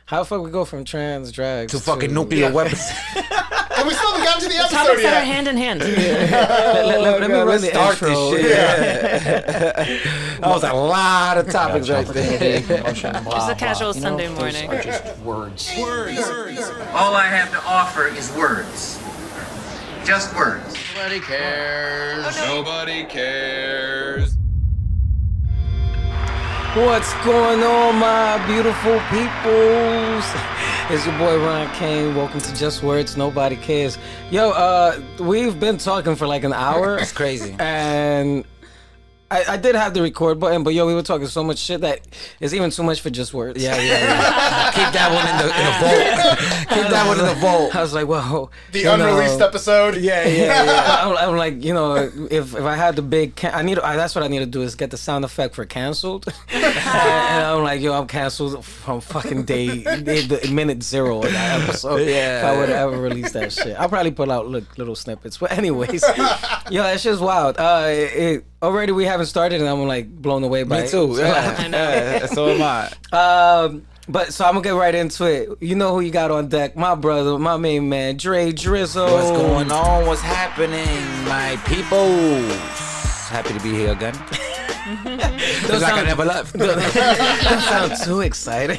How the fuck we go from trans drags to fucking nuclear weapons? And we still haven't gotten to the episode Topics yet. that are hand in hand. Let me run the start intro. this shit. Yeah. That was a lot of topics right there. Just a casual Sunday morning. Are just words. All I have to offer is words. Just words. Nobody cares. Nobody cares. What's going on, my beautiful peoples? It's your boy Ron Kane. Welcome to Just Words, Nobody Cares. Yo, we've been talking for like an hour. That's crazy. And I did have the record button, but yo, we were talking so much shit that it's even too much for just words. Yeah. Keep that one in the vault. Keep that one in the vault. I was like, whoa. The unreleased episode. Yeah. I'm like, you know, if I had the big, that's what I need to do is get the sound effect for canceled. and I'm like, yo, I'm canceled from fucking the minute zero of that episode. Yeah. If I would have ever released that shit, I'll probably put out little snippets. But anyways, yo, that shit's wild. Already we haven't started, and I'm like blown away by Me too. I know. So am I. But so I'm gonna get right into it. You know who you got on deck? My brother, my main man, Dre Drizzle. What's going on? What's happening, my people? Happy to be here again. Feels like I never left. That sounds too exciting.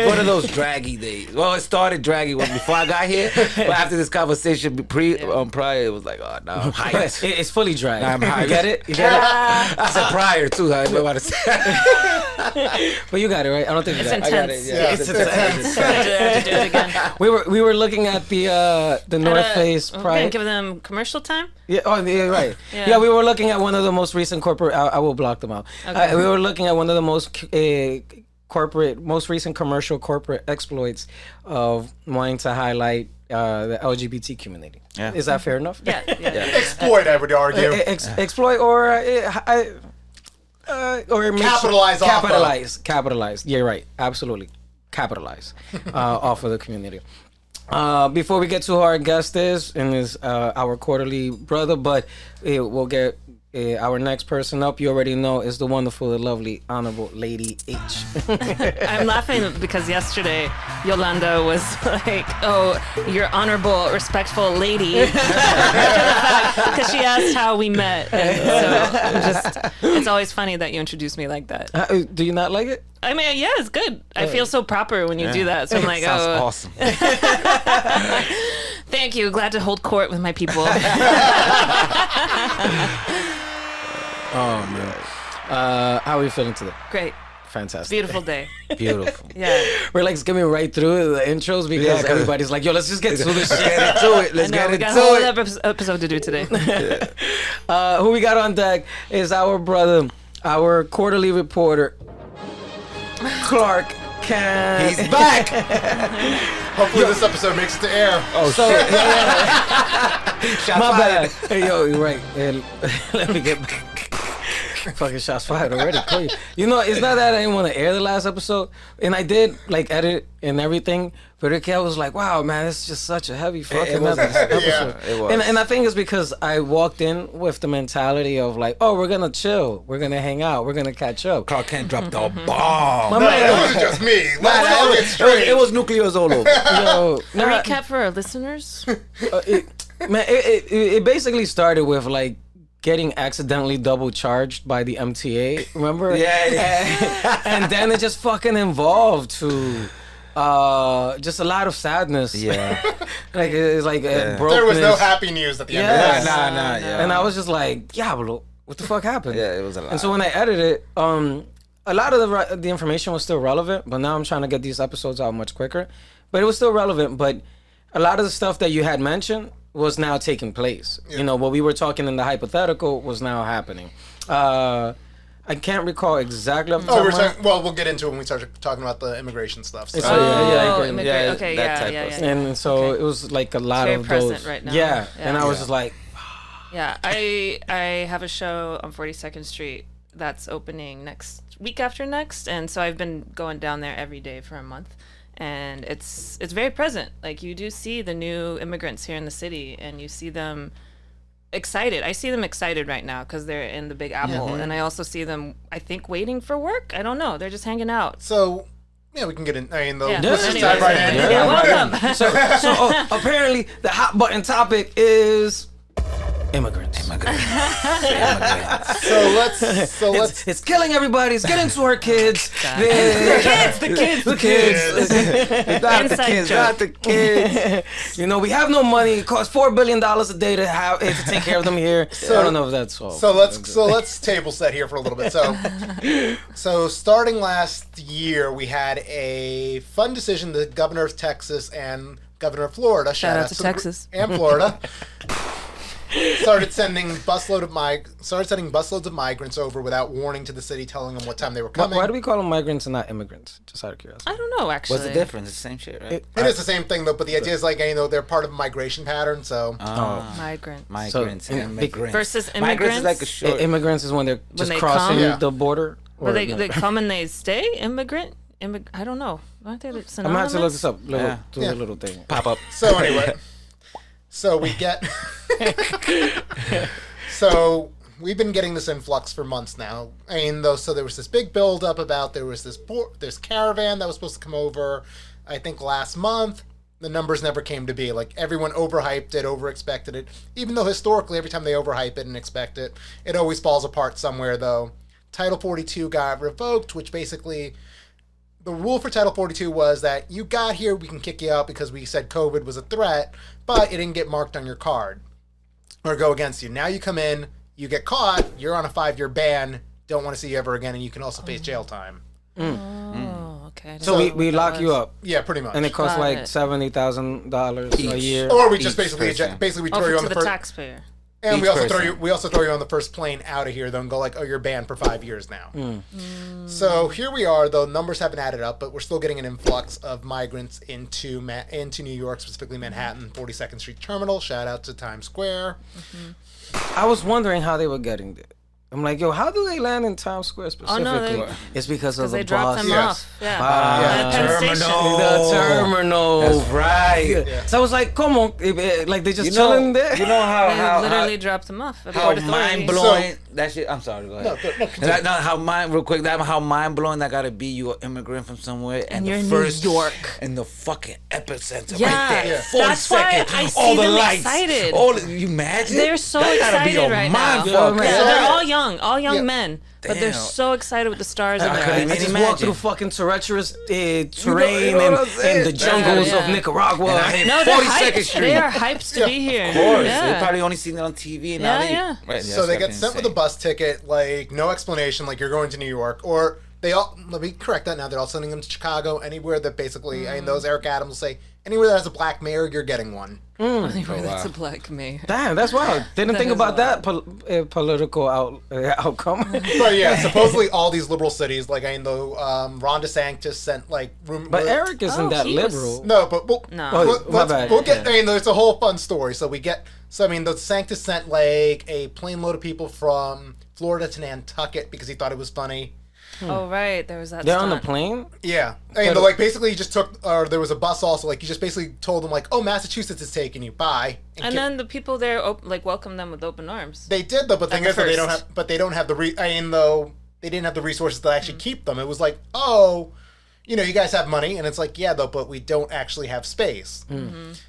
One of those draggy days. Well, it started draggy before I got here, but after this conversation prior, it was like, oh no, I'm hyped. It's fully drag. I'm hyped. You get it? You get it? I said prior too. I know what to say. But you got it right. I don't think you It's got it. I got intense. it. Yeah, It's intense. I have to do it again. We were looking at the North Face We're gonna Pride. give them commercial time. Yeah, right. Yeah. Yeah, we were looking at one of the most recent corporate. I will block them out. Okay. We were looking at one of the most most recent commercial corporate exploits of wanting to highlight the LGBT community. Yeah. Is that fair enough? Yeah. Exploit, I would argue. Exploit or Capitalize off of. Capitalize. Yeah, right. Absolutely. Capitalize off of the community. Before we get to who our guest is, and is our quarterly brother, but we'll get our next person up. You already know is the wonderful, the lovely, honorable Lady H. I'm laughing because yesterday Yolanda was like, "Oh, you're honorable, respectful lady," because she asked how we met. And so it's always funny that you introduce me like that. Do you not like it? I mean, yeah, it's good. I feel so proper when you do that. So I'm like, Sounds oh, awesome. thank you. Glad to hold court with my people. Oh man. How are we feeling today? Great. Fantastic. Beautiful day. Beautiful. Yeah. We're like skimming right through the intros because everybody's like, yo, let's just get through this shit. Get into it. Let's I know, get we got a into whole it. episode to do today. Who we got on deck is our brother, our quarterly reporter, Clark Kent. He's back. Hopefully this episode makes it to air. Oh shit. Shots My fired. bad. Hey, yo, you're right. And let me get back. Fucking shots fired already. Cool. You know, it's not that I didn't want to air the last episode, and I did like edit and everything. But Ricky, I was like, wow, man, this is just such a heavy fucking episode. Yeah, it was. And I think it's because I walked in with the mentality of like, oh, we're gonna chill, we're gonna hang out, we're gonna catch up. Clark Kent dropped the bomb. My No, man, it wasn't just me. Let's all get straight. It was nuclears all over. yo, A nah, recap for our listeners. it basically started with like getting accidentally double charged by the MTA, remember? Yeah. And then it just fucking evolved to just a lot of sadness. Yeah. Like it's like brokenness. There was no happy news at the end of Yes. this. Nah. Yeah. And I was just like, Diablo, what the fuck happened? Yeah, it was a lot. And so when I edited it, a lot of the information was still relevant, but now I'm trying to get these episodes out much quicker. But it was still relevant, but a lot of the stuff that you had mentioned was now taking place. Yeah. You know, what we were talking in the hypothetical was now happening. I can't recall exactly. We'll get into it when we start talking about the immigration stuff. So. Okay, yeah. And so it was like a lot Very of present those. right now. Yeah, Yeah. and I was just like, Yeah, I have a show on 42nd Street that's opening next week after next, and so I've been going down there every day for a month. And it's very present. Like, you do see the new immigrants here in the city, and you see them excited. I see them excited right now because they're in the Big Apple, and I also see them, I think, waiting for work. I don't know. They're just hanging out. So Yeah, we can get in. I mean, Yeah. let's just Anyways, dive right in. yeah, welcome. So apparently the hot button topic is immigrants. So let's. It's killing everybody. It's getting to our kids. The kids. The kids. Not the Inside kids, joke. not the kids. You know, we have no money. It costs $4 billion a day to take care of them here. I don't know if that's all. So let's table set here for a little bit. So starting last year, we had a fun decision. The governor of Texas and governor of Florida, Shout out to Texas. and Florida, started sending busloads of migrants over without warning to the city, telling them what time they were coming. Why do we call them migrants and not immigrants? Just out of curiosity. I don't know, actually. What's the difference? It's the same shit, right? It is the same thing though, but the idea is like they're part of a migration pattern. So Migrant. Migrants So, and immigrants. Versus Migrants is like a immigrants? short. Immigrants is when they're just they crossing come? Yeah. the border. But they come and they stay? I don't know. Aren't they I'm synonymous? gonna have to look this up. Do Yeah. a little thing. Pop up. So anyway, so we get. So we've been getting this influx for months now. I mean, so there was this big build up about there was this caravan that was supposed to come over. I think last month. The numbers never came to be. Like everyone overhyped it, overexpected it. Even though historically, every time they overhype it and expect it, it always falls apart somewhere. Though Title 42 got revoked, which basically. The rule for Title 42 was that you got here, we can kick you out because we said COVID was a threat, but it didn't get marked on your card or go against you. Now you come in, you get caught, you're on a 5-year ban, don't want to see you ever again, and you can also face jail time. Oh, okay. So we lock you up, Yeah, pretty much. and it costs Got like it. $70,000 a year. or we just Each basically person. we throw you on to the the first, taxpayer. and we each also person. throw you on the first plane out of here. Though and go like, oh, you're banned for 5 years now. So here we are. Though numbers haven't added up, but we're still getting an influx of migrants into New York, specifically Manhattan, 42nd Street Terminal. Shout out to Times Square. I was wondering how they were getting there. I'm like, yo, how do they land in Times Square specifically? It's because of the They dropped bus. them Yes. off. Yeah. Ah, At Penn Station. The terminal. That's right. Yeah. So I was like, come on, like they just You chilling there. You know how They literally dropped them off at how Port Authority. mind blowing that shit. I'm sorry. Go ahead. No, continue. How mind blowing that gotta be. You an immigrant from somewhere and you're the in first New York. in the fucking epicenter Yeah. right there. Yeah. 40 That's why seconds. I see all the them lights. excited. You imagine? They're so that gotta be excited a right now. mind Yeah, fuck. man. Yeah, So- they're all young Yeah. men, but they're Damn. so excited with the stars in I their couldn't eyes. just imagine. walked through fucking treacherous terrain you know what I'm saying? and the jungles Yeah. of Nicaragua. And I hit No, they're 42nd hyped. Street. They are hyped to be here. Of course. Yeah. They probably only seen it on TV and Yeah, now they. yeah. Right, So they get sent with a insane. bus ticket, like no explanation, like you're going to New York, or let me correct that now. They're all sending them to Chicago, anywhere that basically, I mean, those Eric Adams will say, anywhere that has a black mayor, you're getting one. Anyway, that's a black mayor. Damn, that's wild. Didn't think is about that political outcome. But yeah, supposedly all these liberal cities, like I know, Ron DeSantis sent like But Eric isn't Oh, that he was- liberal. No, but No. Oh, my bad. We'll get. Yeah. I mean, it's a whole fun story. So I mean, the DeSantis sent like a plane load of people from Florida to Nantucket because he thought it was funny. Oh right, there was that. They're on the stunt. plane? Yeah, I mean, like basically, he just took, or there was a bus also. Like he just basically told them like, "Oh, Massachusetts is taking you, bye." And then the people there welcomed them with open arms. they did though, but the thing the is that they don't first. have, they don't have though they didn't have the resources to actually keep them. It was like, oh, you guys have money, and it's like, yeah, though, but we don't actually have space.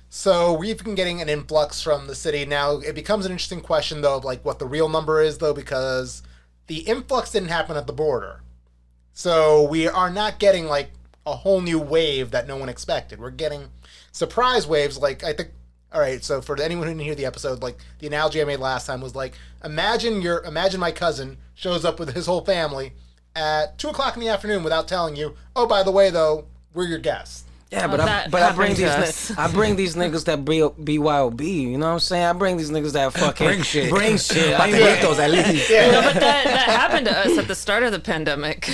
So we've been getting an influx from the city. Now it becomes an interesting question though, of like what the real number is though, because the influx didn't happen at the border. So we are not getting like a whole new wave that no one expected. We're getting surprise waves. Like I think, all right. So for anyone who didn't hear the episode, like the analogy I made last time was like, imagine my cousin shows up with his whole family at 2:00 in the afternoon without telling you. Oh, by the way, though, we're your guests. Yeah, Oh, that I bring happened to these us. I bring these niggas that BYOB. You know what I'm saying? I bring these niggas that fucking Bring shit. Bring shit. I mean, Palitos, at least. No, but that happened to us at the start of the pandemic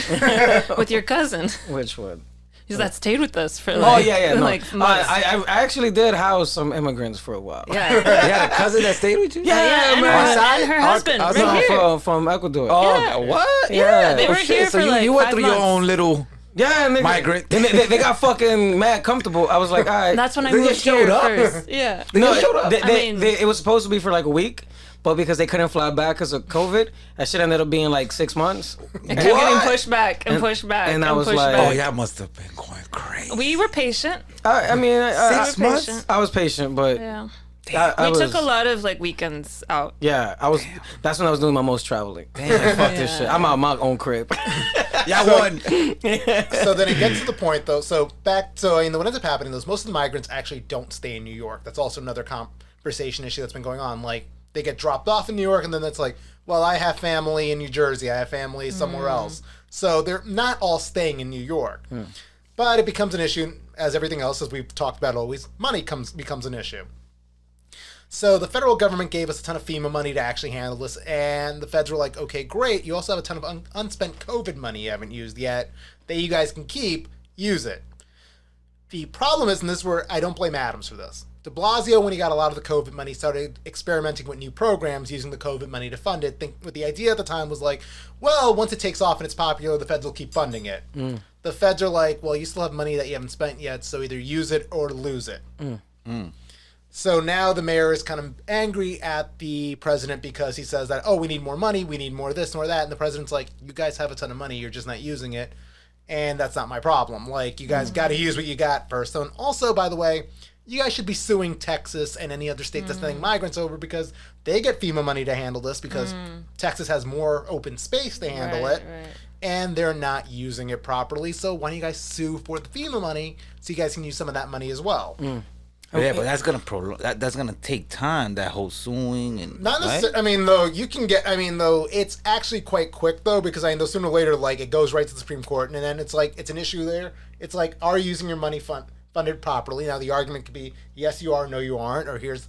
with your cousin. which one? That stayed with us for Oh like, yeah. No. like months. I actually did house some immigrants for a while. yeah. You had a cousin that stayed with you? Yeah, and, man. and her husband, our- right here. From Ecuador. Oh, Yeah. what? Yeah, they oh, were shit, here so for like you went 5 through months. your own little. Yeah, nigga. Migrant. And they got fucking mad comfortable. I was like, all right. That's when I They moved just showed here up. first. Yeah. no, showed up. they- I mean- it was supposed to be for like a week, but because they couldn't fly back because of COVID, that shit ended up being like 6 months. It kept getting pushed back and pushed back and I and was pushed like- Oh, back. y'all must have been going crazy. We were patient. I mean, 6 months? patient. I was patient, but Yeah. I We was, took a lot of like weekends out. Yeah, I was. That's when I was doing my most traveling. Damn, fuck this shit. I'm out of my own crib. Y'all won. So then it gets to the point though. So what ends up happening is most of the migrants actually don't stay in New York. That's also another conversation issue that's been going on. Like they get dropped off in New York, and then it's like, well, I have family in New Jersey. I have family somewhere else. So they're not all staying in New York. But it becomes an issue, as everything else, as we've talked about always. Money becomes an issue. So the federal government gave us a ton of FEMA money to actually handle this, and the feds were like, okay, great, you also have a ton of unspent COVID money you haven't used yet that you guys can keep, use it. The problem is, and this is where I don't blame Adams for this, de Blasio, when he got a lot of the COVID money, started experimenting with new programs using the COVID money to fund it. With the idea at the time was like, well, once it takes off and it's popular, the feds will keep funding it. The feds are like, well, you still have money that you haven't spent yet, so either use it or lose it. So now the mayor is kind of angry at the president because he says that, oh, we need more money, we need more this, more that. And the president's like, you guys have a ton of money, you're just not using it. And that's not my problem. Like, you guys got to use what you got first. So, and also, by the way, you guys should be suing Texas and any other state that's sending migrants over because they get FEMA money to handle this because Texas has more open space to handle it. Right. And they're not using it properly. So why don't you guys sue for the FEMA money so you guys can use some of that money as well? Yeah, but that's gonna that's gonna take time. That whole suing and Not right? necessarily. I mean, though, you can get. I mean, though, it's actually quite quick, though, because I know sooner or later, like, it goes right to the Supreme Court, and then it's like it's an issue there. It's like, are you using your money funded properly? Now, the argument could be, yes, you are, no, you aren't, or here's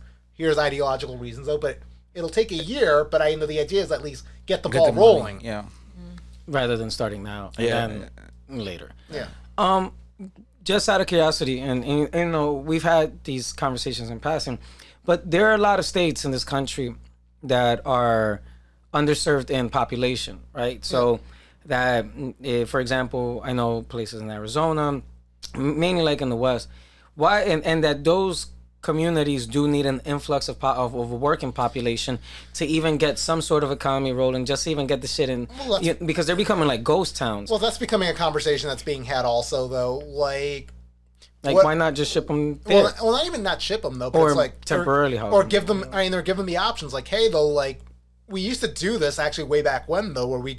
ideological reasons, though. But it'll take a year. But I know the idea is at least get the ball money. rolling. Yeah. Rather than starting now and then later. Yeah. Just out of curiosity, and you know, we've had these conversations in passing, but there are a lot of states in this country that are underserved in population, right? So that, for example, I know places in Arizona, mainly like in the West, why, and that those communities do need an influx of a working population to even get some sort of economy rolling, just to even get the shit in, because they're becoming like ghost towns. Well, that's becoming a conversation that's being had also, though. Like why not just ship them there? Well, not even not ship them though, but Or it's like temporarily house or them. give them. I mean, they're giving them the options. Like, hey, though, like we used to do this actually way back when, though, where we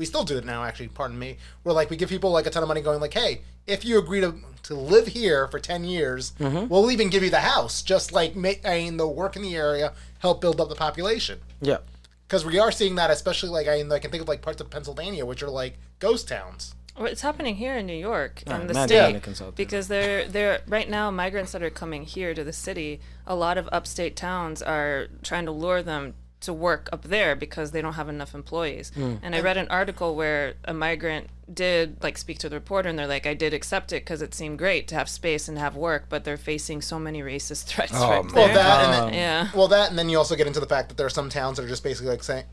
still do it now. Actually, pardon me. Where like we give people like a ton of money, going like, hey, if you agree to live here for 10 years, we'll even give you the house. Just like they'll work in the area, help build up the population. Yeah. Because we are seeing that, especially like I can think of like parts of Pennsylvania, which are like ghost towns. Well, it's happening here in New York and the Mad state Dominicans out there. because they're right now migrants that are coming here to the city. A lot of upstate towns are trying to lure them to work up there because they don't have enough employees. And I read an article where a migrant did like speak to the reporter, and they're like, I did accept it because it seemed great to have space and have work, but they're facing so many racist threats right Well, there. that and then, Yeah. Well, that and then you also get into the fact that there are some towns that are just basically like saying,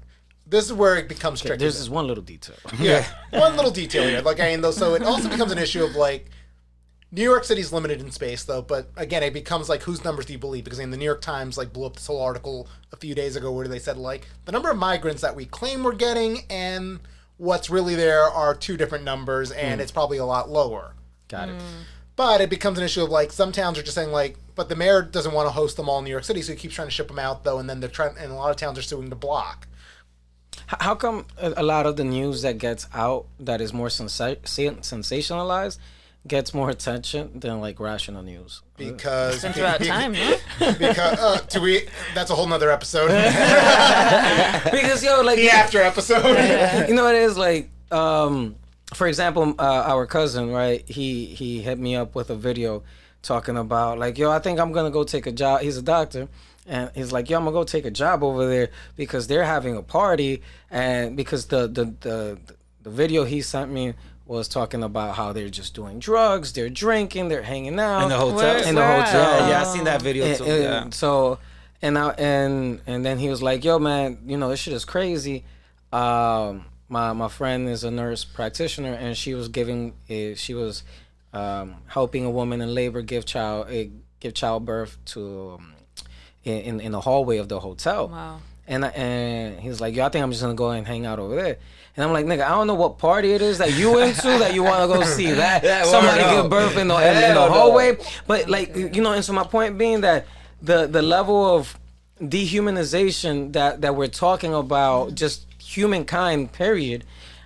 this is where it becomes tricky. There's this one little detail. Yeah, one little detail here. Like though, so it also becomes an issue of like New York City's limited in space though, but again, it becomes like whose numbers do you believe? Because the New York Times like blew up this whole article a few days ago where they said like the number of migrants that we claim we're getting and what's really there are two different numbers, and it's probably a lot lower. Got it. But it becomes an issue of like some towns are just saying like, but the mayor doesn't want to host them all in New York City, so he keeps trying to ship them out though, and then and a lot of towns are suing the block. How come a lot of the news that gets out that is more sensationalized gets more attention than like rational news? Because Since we're out of time, no? because that's a whole nother episode. Because like The after episode. you know what it is like. For example, our cousin, right? He hit me up with a video talking about like, yo, I think I'm gonna go take a job. He's a doctor. And he's like, yo, I'm gonna go take a job over there because they're having a party, and because the video he sent me was talking about how they're just doing drugs, they're drinking, they're hanging out In the hotel? Where- in the where hotel. at? Yeah, I seen that video too. Yeah. So, and then he was like, yo, man, you know, this shit is crazy. My friend is a nurse practitioner, and she was helping a woman in labor give childbirth to in the hallway of the hotel. Wow. And he was like, yo, I think I'm just gonna go and hang out over there. And I'm like, nigga, I don't know what party it is that you into that you want to go see. That somebody give birth in the hallway. But like, you know, and so my point being that the level of dehumanization that we're talking about, just humankind, period,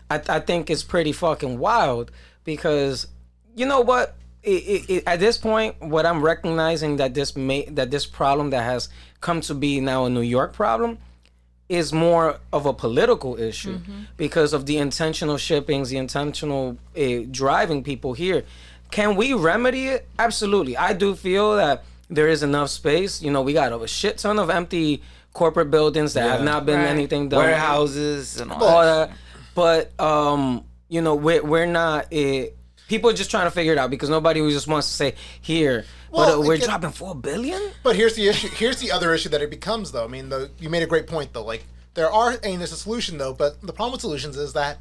I think is pretty fucking wild. Because you know what? At this point, what I'm recognizing that this problem that has come to be now a New York problem is more of a political issue because of the intentional shippings, the intentional driving people here. Can we remedy it? Absolutely. I do feel that there is enough space. You know, we got a shit ton of empty corporate buildings that have not been anything done. Warehouses and all that. But you know, we're not. People are just trying to figure it out because nobody just wants to say here. Well, but we're dropping $4 billion. But here's the issue. Here's the other issue that it becomes, though. I mean, you made a great point, though. Like there's a solution, though. But the problem with solutions is that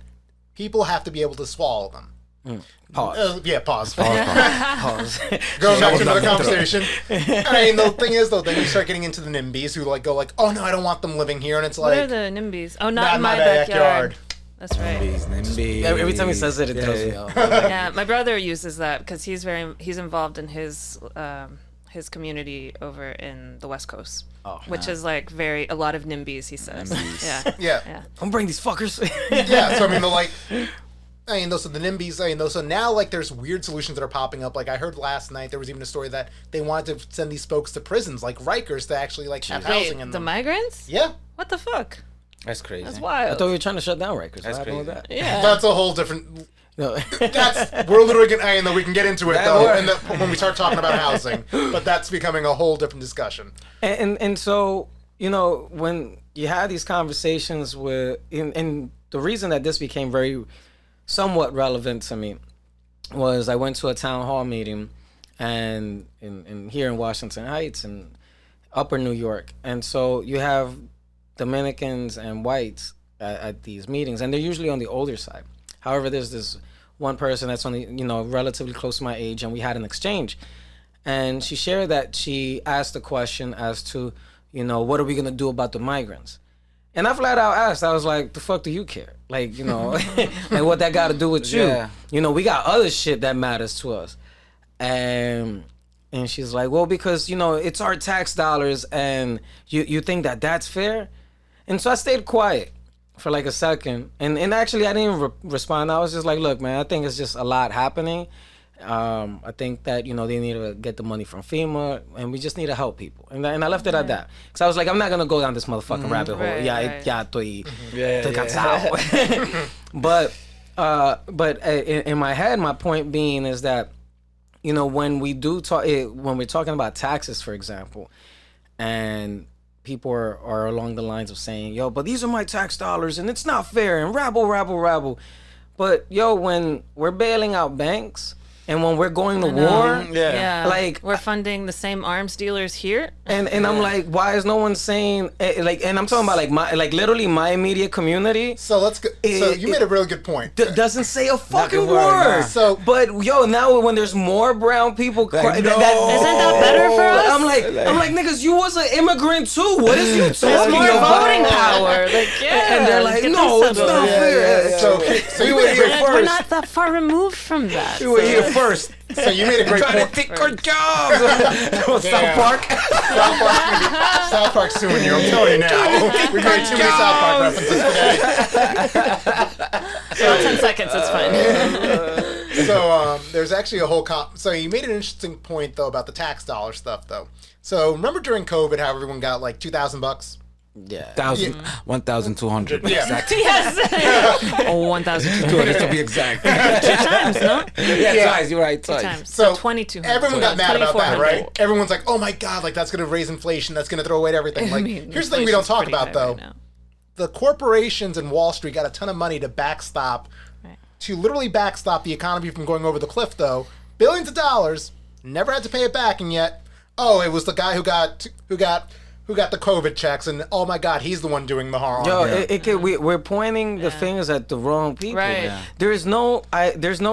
people have to be able to swallow them. Pause. Pause. Pause. Going back to another conversation. I mean, the thing is, though, then you start getting into the NIMBYs who go like, oh no, I don't want them living here, and it's what like, are the NIMBYs? Oh, not in my backyard. That's right. NIMBYs. Every time he says it, it throws me off. Yeah, my brother uses that because he's involved in his community over in the West Coast, which is like a lot of NIMBYs. He says, yeah. Don't bring these fuckers. Yeah, so I mean, those are the NIMBYs. So now there's weird solutions that are popping up. Like I heard last night, there was even a story that they wanted to send these folks to prisons, like Rikers, to actually have housing in them. The migrants? Yeah. What the fuck? That's crazy. That's wild. I thought we were trying to shut down Rikers. That's crazy. With that? Yeah. That's a whole different. No. We're literally gonna. We can get into it though, when we start talking about housing. But that's becoming a whole different discussion. And so you know when you have these conversations and the reason that this became very somewhat relevant to me was I went to a town hall meeting and in here in Washington Heights and Upper New York, and so you have Dominicans and whites at these meetings, and they're usually on the older side. However, there's this one person that's only, relatively close to my age, and we had an exchange. And she shared that she asked the question as to, what are we going to do about the migrants? And I flat out asked, I was like, the fuck do you care? Like, like what that got to do with you? Yeah. We got other shit that matters to us. And she's like, well, because, it's our tax dollars, and you think that that's fair? And so I stayed quiet for like a second. And actually, I didn't even respond. I was just like, look, man, I think it's just a lot happening. I think that, they need to get the money from FEMA, and we just need to help people. And I left it at that. Because I was like, I'm not going to go down this motherfucking rabbit hole. Estoy cansado. But in my head, my point being is that, when we do talk, when we're talking about taxes, for example, and people are along the lines of saying, yo, but these are my tax dollars and it's not fair and rabble. But yo, when we're bailing out banks and when we're going to war, like we're funding the same arms dealers here. And I'm like, why is no one saying and I'm talking about literally my immediate community. So let's go. So you made a really good point. Doesn't say a fucking word. So, but yo, now when there's more brown people, isn't that better for us? I'm like, niggas, you was an immigrant too. What is you talking There's more about? voting power. And they're like, no, it's not fair. So you were here first. We're not that far removed from that. You were here first. So you made a great point. Take our jobs. South Park. South Park's suing you. I'm telling you now. We made too many South Park references today. So 10 seconds, it's fine. So there's actually a whole so you made an interesting point though about the tax dollar stuff though. So remember during COVID how everyone got like $2,000? Yeah. 1,200. Yeah. Exactly. Yes. 1,200 to be exact. 2 times, no? Yeah, twice. You're right. 2 Twice. times. So 2,200. everyone got mad about that, 2,400. right? Everyone's like, "Oh my god, like that's going to raise inflation. That's going to throw away everything." Like, here's the thing we don't talk about though. Right, the corporations in Wall Street got a ton of money to backstop, to literally backstop the economy from going over the cliff. Though billions of dollars, never had to pay it back, and yet, it was the guy who got the COVID checks, and oh my God, he's the one doing the harm. Yo, we're pointing the fingers at the wrong people. Right. Yeah. There's no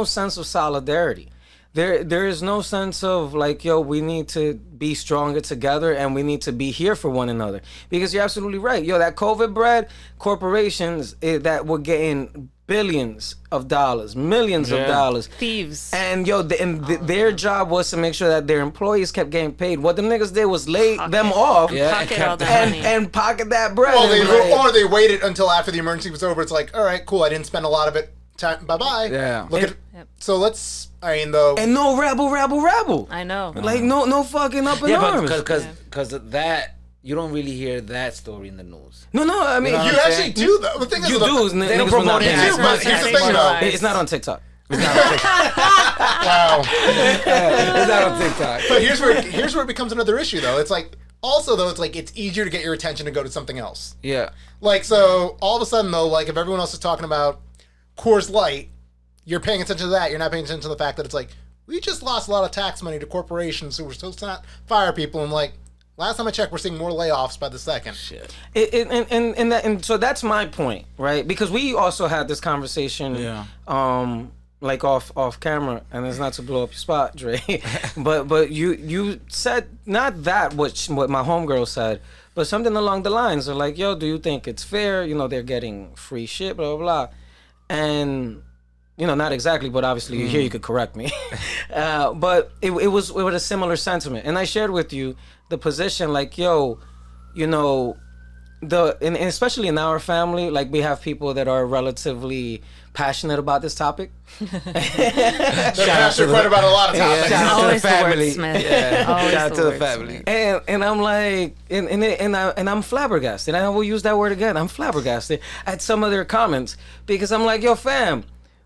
sense of solidarity. there is no sense of like, yo, we need to be stronger together and we need to be here for one another. Because you're absolutely right. Yo, that COVID bread, corporations that were getting billions of dollars, millions of dollars. Thieves. And yo, their job was to make sure that their employees kept getting paid. What them niggas did was lay them off Pocket all the money. and pocket that bread. Well, or they waited until after the emergency was over. It's like, all right, cool. I didn't spend a lot of it. Bye-bye. Yeah. Look at. So let's. I mean, though. And no rabble. I know. Like no fucking up in arms. Because of that, you don't really hear that story in the news. No, I mean, You actually do, though. The thing is, you do. They don't Niggas will not promote it. pay You do, but here's the thing, though. It's not on TikTok. Wow. It's not on TikTok. But here's where it becomes another issue, though. It's like, also, though, it's like, it's easier to get your attention to go to something else. Yeah. Like, so, all of a sudden, though, like, if everyone else is talking about Coors Light, you're paying attention to that. You're not paying attention to the fact that it's like, we just lost a lot of tax money to corporations, so we're supposed to not fire people. And, like, last time I checked, we're seeing more layoffs by the second. Shit. And so that's my point, right? Because we also had this conversation, like off camera, and it's not to blow up your spot, Dre, but you said not that what my homegirl said, but something along the lines of like, yo, do you think it's fair? You know, they're getting free shit, blah blah blah, and. You know, not exactly, but obviously here you could correct me. But it was a similar sentiment. And I shared with you the position like, yo, you know, and especially in our family, like we have people that are relatively passionate about this topic. They're passionate quite about a lot of topics. Shout out to the Always the family. wordsmith. Yeah. Always Shout out the to the wordsmith. family. And I'm like, and I'm flabbergasted. I will use that word again. I'm flabbergasted at some of their comments because I'm like, yo, fam.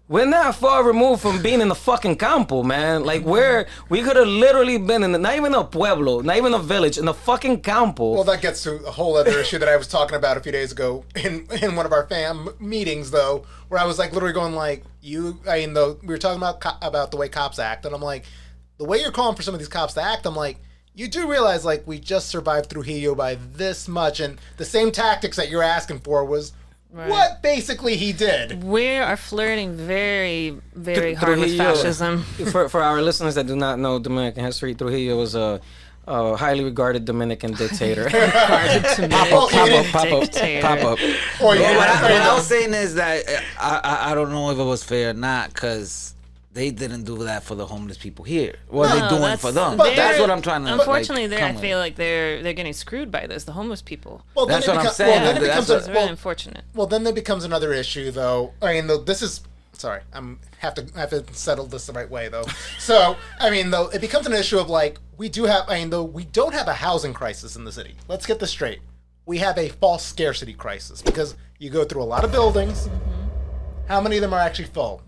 We're not far removed from being in the fucking campo, man. Like, we could have literally been in not even a pueblo, not even a village, in the fucking campo. Well, that gets to a whole other issue that I was talking about a few days ago in one of our fam meetings, though, where I was like literally going like, we were talking about the way cops act, and I'm like, the way you're calling for some of these cops to act, I'm like, you do realize like we just survived Trujillo by this much, and the same tactics that you're asking for was. Right. What basically he did. We are flirting very, very hard with Trujillo, fascism. For our listeners that do not know Dominican history, Trujillo was a highly regarded Dominican dictator. Pop up. Oh, yeah. What I was saying is that I don't know if it was fair or not because they didn't do that for the homeless people here. What are they doing for them? But That's what I'm trying to. Unfortunately, I feel like they're getting screwed by this. The homeless people. Well, that's what I'm saying. Well, then It's really unfortunate. Well, then it becomes another issue, though. I mean, this is. Sorry, I have to settle this the right way, though. So, I mean, though, it becomes an issue of like we don't have a housing crisis in the city. Let's get this straight. We have a false scarcity crisis because you go through a lot of buildings. How many of them are actually full?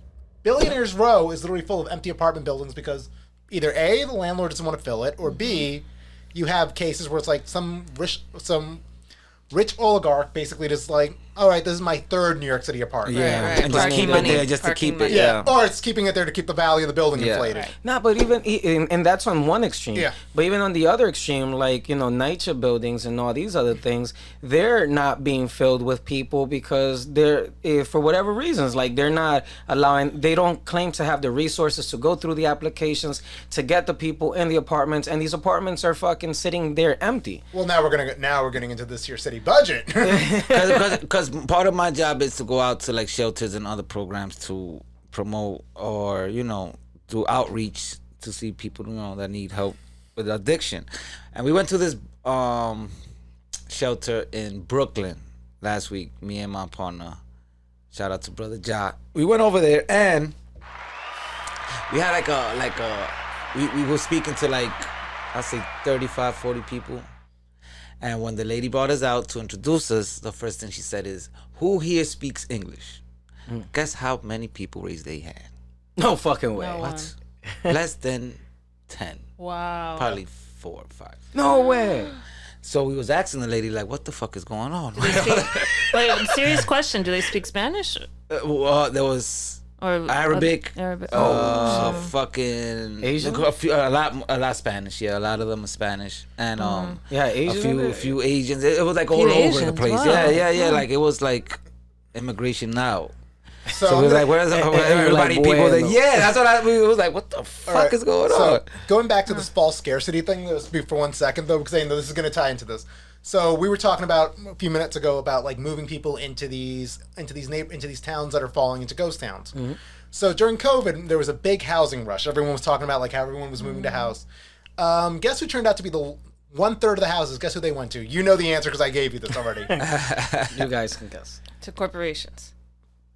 Billionaires Row is literally full of empty apartment buildings because either A, the landlord doesn't want to fill it, or B, you have cases where it's like some rich oligarch basically just like, all right, this is my third New York City apartment. Yeah, Right. and just Parking keep money. it there just to Parking keep money. it. Yeah. Or it's keeping it there to keep the value of the building inflated. Nah, but and that's on one extreme. Yeah. But even on the other extreme, like, you know, NYC buildings and all these other things, they're not being filled with people because they're, for whatever reasons, like they don't claim to have the resources to go through the applications to get the people in the apartments, and these apartments are fucking sitting there empty. Well, now we're getting into this here city budget. Because part of my job is to go out to like shelters and other programs to promote or, you know, do outreach to see people, you know, that need help with addiction. And we went to this shelter in Brooklyn last week, me and my partner. Shout out to Brother Ja. We went over there and we had we were speaking to like, I'll say 35, 40 people. And when the lady brought us out to introduce us, the first thing she said is, who here speaks English? Guess how many people raised their hand? No fucking way. No What? Less than 10. Wow. Probably 4 or 5. No way. So we was asking the lady, like, what the fuck is going on? Wait, serious question. Do they speak Spanish? There was Or Arabic. Fucking Asian. A lot Spanish. Yeah, a lot of them are Spanish, and Asian. a few Asians. It was like all Few over the Asians, place. wow. Yeah. Like it was like immigration now. So we was like, where's everybody? like, People that, bueno. yeah, that's what we was like, what the fuck Alright, is going so on? going back to this false scarcity thing, let's be for 1 second though, because I know this is going to tie into this. So we were talking about a few minutes ago about like moving people into these towns that are falling into ghost towns. Mm-hmm. So during COVID, there was a big housing rush. Everyone was talking about like how everyone was moving to house. Guess who turned out to be the 1/3 of the houses? Guess who they went to? You know the answer because I gave you this already. You guys can guess. To corporations.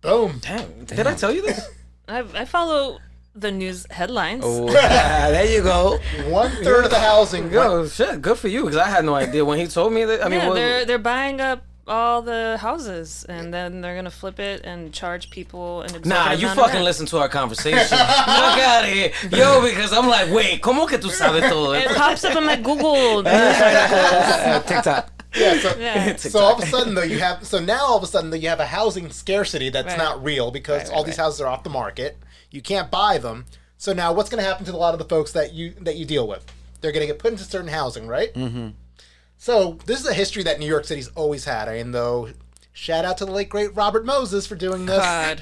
Boom. Damn, did I tell you this? I follow the news headlines. Oh, there you go. 1/3 of the housing. Yo, shit, good for you, because I had no idea when he told me that. I mean, Yeah, they're buying up all the houses, and then they're gonna flip it and charge people an exorbitant nah, you amount of fucking rent. listen to our conversation. Fuck out of here, yo, because I'm like, wait, ¿cómo que tú sabes todo It esto? pops up in my Google news articles. TikTok. Yeah, so, Yeah. so all of a sudden though you have a housing scarcity that's Right. not real because Right, all these houses are off the market. You can't buy them. So now what's going to happen to a lot of the folks that you deal with? They're going to get put into certain housing, right? Mm-hmm. So this is a history that New York City's always had. And though, shout out to the late great Robert Moses for doing this. God.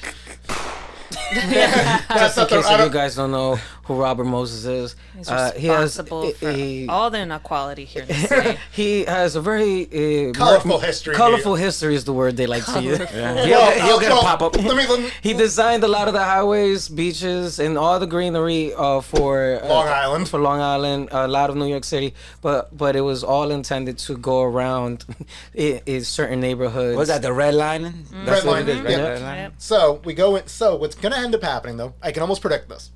That's In not the, case I if you don't- guys don't know who Robert Moses is, He's he has responsible for all the inequality here in the city. he has a very Colorful history. Colorful history is the word they like to use. He'll get a pop-up. Let me, He designed a lot of the highways, beaches, and all the greenery for Long Island. For Long Island, a lot of New York City, but it was all intended to go around in certain neighborhoods. Was that the red lining? That's what it is, Redlining, right? yeah. Red lining? Yep. So we go in. So what's going to end up happening, though, I can almost predict this.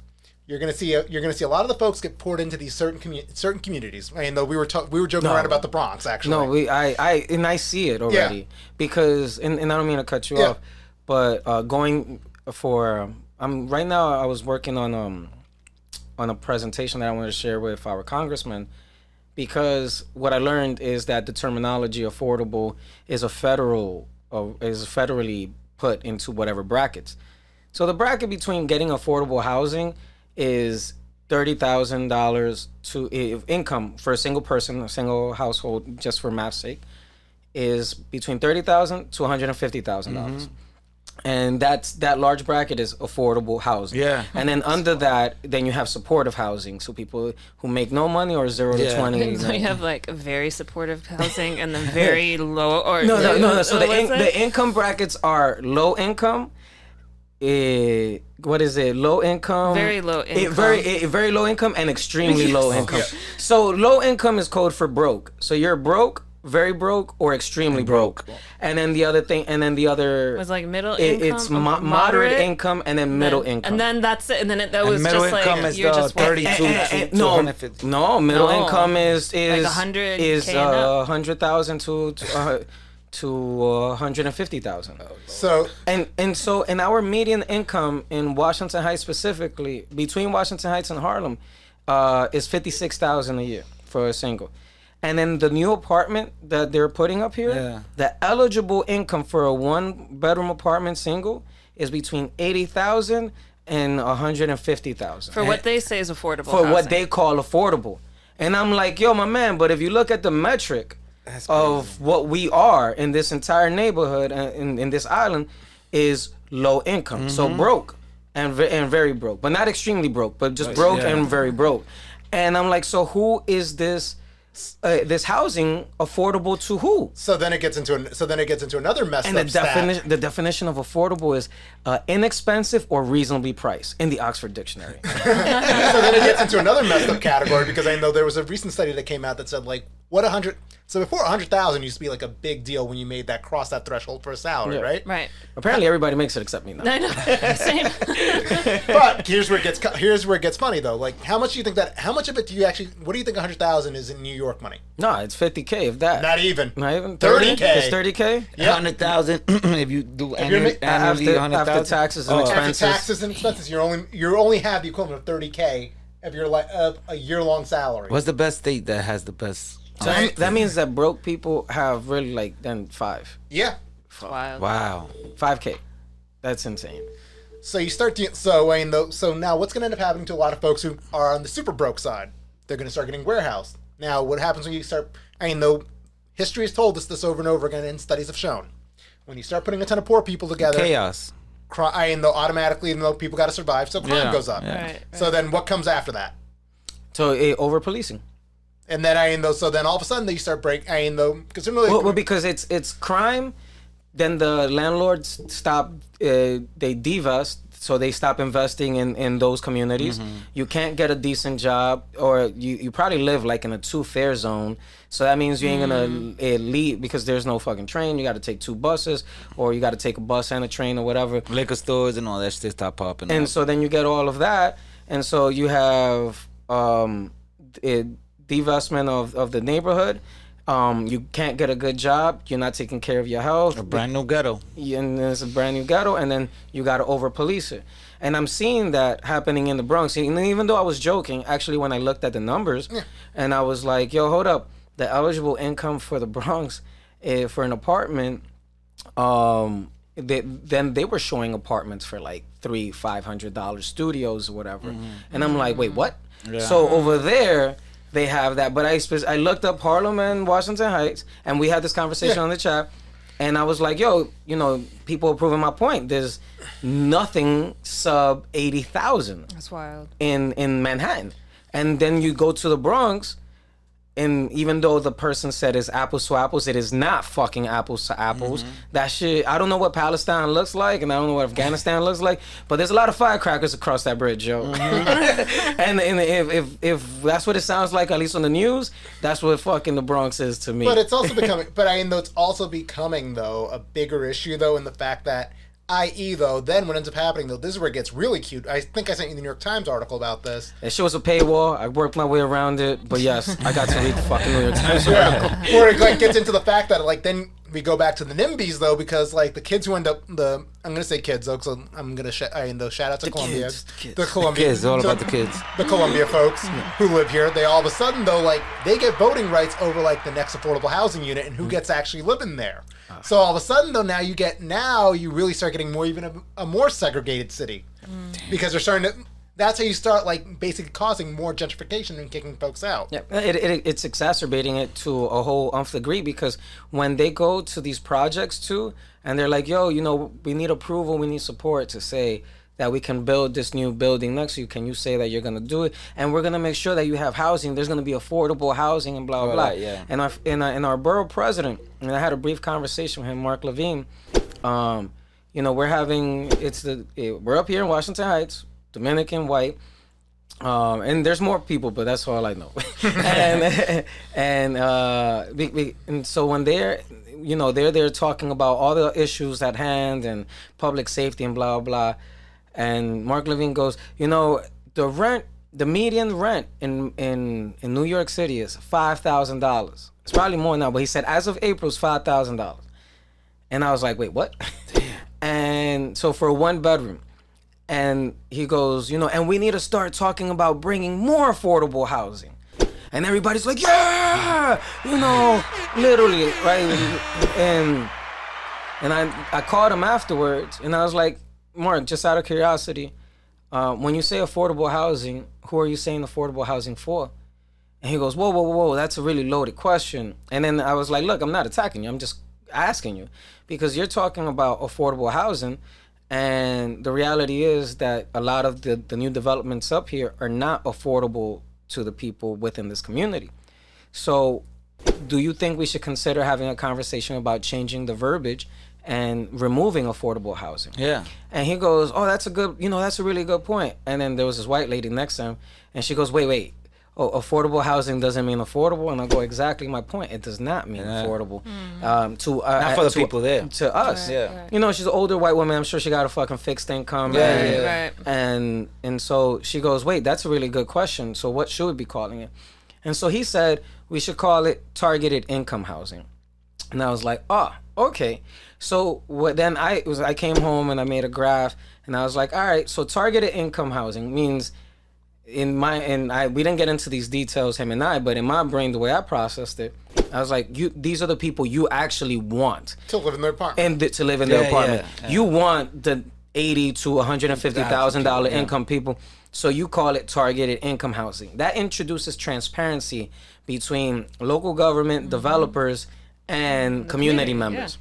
You're gonna see a lot of the folks get poured into these certain communities. I mean, though we were joking around about the Bronx, actually. No, I see it already Yeah. because and I don't mean to cut you Yeah. off, but going for right now I was working on a presentation that I wanted to share with our congressman, because what I learned is that the terminology affordable is federally put into whatever brackets. So the bracket between getting affordable housing is $30,000 to income for a single person, a single household, just for math's sake, is between $30,000 to $150,000. And that large bracket is affordable housing. Yeah. And then under that, then you have supportive housing. So people who make no money or 0 to Yeah. 20. So you have like very supportive housing and then very low or No. So what is it? the income brackets are low income. What is it? Low income. Very low income. Very low income and extremely low income. So low income is code for broke. So you're broke, very broke, or extremely broke. And then the other was like middle income. It's moderate income and then middle income. And then that's it. And then that was middle just income like is you're the just 32 to no, 150. no, middle No. income is Like 100K is and up. 100,000 to 150,000. So And so in our median income in Washington Heights specifically, between Washington Heights and Harlem, is 56,000 a year for a single. And then the new apartment that they're putting up here, Yeah. the eligible income for a 1-bedroom apartment single is between 80,000 and 150,000. for what they say is affordable. For what housing. they call affordable. And I'm like, yo, my man, but if you look at the metric of what we are in this entire neighborhood in this island is low income. So broke and very broke, but not extremely broke, but just broke yeah. and very broke. And I'm like, so who is this housing affordable to who? so then it gets into another messed And up stat. the definition of affordable is inexpensive or reasonably priced in the Oxford Dictionary. So then it gets into another messed up category, because I know there was a recent study that came out that said like so before 100,000 used to be like a big deal when you made that threshold for a salary, Yeah. right? Right. Apparently everybody makes it except me now. I know. Same. But here's where it gets funny though. Like how much of it do you actually, what do you think 100,000 is in New York money? No, it's 50K if that. Not even. Not even 30K. It's 30K. Yeah. 100,000 if you do annually After 100,000. taxes and After expenses. taxes and expenses, you only have the equivalent of 30K of your a year-long salary. What's the best state that has the best? So that means that broke people have really like then 5. Yeah. Wild. Wow. 5K. That's insane. So you start to so now what's going to end up happening to a lot of folks who are on the super broke side? They're going to start getting warehoused. Now, what happens when you start? Though history has told us this over and over again, and studies have shown, when you start putting a ton of poor people together, Chaos. crime, though automatically, even though people got to survive, so crime goes up. Yeah. Right. So then what comes after that? So over policing. And then so then all of a sudden they start because they're really Well, because it's crime, then the landlords stop. They divest, so they stop investing in those communities. You can't get a decent job, or you probably live like in a 2 fare zone. So that means you ain't gonna leave because there's no fucking train. You got to take 2 buses, or you got to take a bus and a train or whatever. Liquor stores and all that shit stop popping And up. so then you get all of that, and so you have divestment of the neighborhood. You can't get a good job. You're not taking care of your health. A brand new ghetto. And there's a brand new ghetto, and then you got to over police it. And I'm seeing that happening in the Bronx. And even though I was joking, actually, when I looked at the numbers, and I was like, yo, hold up. The eligible income for the Bronx for an apartment, then they were showing apartments for like $300-$500 studios or whatever. And I'm like, wait, what? Yeah. So over there, they have that. But I looked up Harlem and Washington Heights, and we had this conversation on the chat. And I was like, yo, people are proving my point. There's nothing sub 80,000 That's wild. in Manhattan. And then you go to the Bronx, and even though the person said it's apples to apples, it is not fucking apples to apples. That shit, I don't know what Palestine looks like, and I don't know what Afghanistan looks like, but there's a lot of firecrackers across that bridge, yo. And if that's what it sounds like, at least on the news, that's what fucking the Bronx is to me. But it's also becoming. It's also becoming though a bigger issue though in the fact that, i.e. though, then what ends up happening though, this is where it gets really cute. I think I sent you the New York Times article about this. That shit was a paywall. I worked my way around it, but yes, I got to read the fucking New York Times article. Where it like gets into the fact that like then we go back to the NIMBYs though, because like the kids who end up I'm gonna say kids though, so I'm gonna shout out to Columbia, the Columbia Kids, all about the kids. the Columbia folks who live here. They all of a sudden though like they get voting rights over like the next affordable housing unit and who gets actually living there. So all of a sudden though now you really start getting a more segregated city because they're starting to. That's how you start, like, basically causing more gentrification and kicking folks out. Yeah, it's exacerbating it to a whole nth degree because when they go to these projects too, and they're like, yo, we need approval, we need support to say that we can build this new building next to you. Can you say that you're gonna do it? And we're gonna make sure that you have housing. There's gonna be affordable housing and blah blah blah. Yeah. And our borough president, and I had a brief conversation with him, Mark Levine. We're up here in Washington Heights. Dominican, white, and there's more people, but that's all I know. and so when they're there talking about all the issues at hand and public safety and blah blah, and Mark Levine goes, the median rent in New York City is $5,000. It's probably more now, but he said as of April it's $5,000, and I was like, wait, what? And so for a 1-bedroom. And he goes, and we need to start talking about bringing more affordable housing. And everybody's like, yeah, literally, right? And I called him afterwards, and I was like, Mark, just out of curiosity, when you say affordable housing, who are you saying affordable housing for? And he goes, whoa, that's a really loaded question. And then I was like, look, I'm not attacking you. I'm just asking you. Because you're talking about affordable housing, and the reality is that a lot of the new developments up here are not affordable to the people within this community. So do you think we should consider having a conversation about changing the verbiage and removing affordable housing? Yeah. And he goes, oh, that's a really good point. And then there was this white lady next to him, and she goes, wait. Oh, affordable housing doesn't mean affordable, and I go, exactly my point. It does not mean affordable. Not for the people there. To us, Yeah. She's an older white woman. I'm sure she got a fucking fixed income. Right. And so she goes, wait, that's a really good question. So what should we be calling it? And so he said we should call it targeted income housing. And I was like, oh, okay. So then I came home and I made a graph, and I was like, all right. So targeted income housing means. We didn't get into these details, him and I, but in my brain, the way I processed it, I was like, these are the people you actually want To live in their apartment. and to live in their apartment. Yeah. You want the $80,000 to $150,000 income people, so you call it targeted income housing. That introduces transparency between local government, developers, and community members.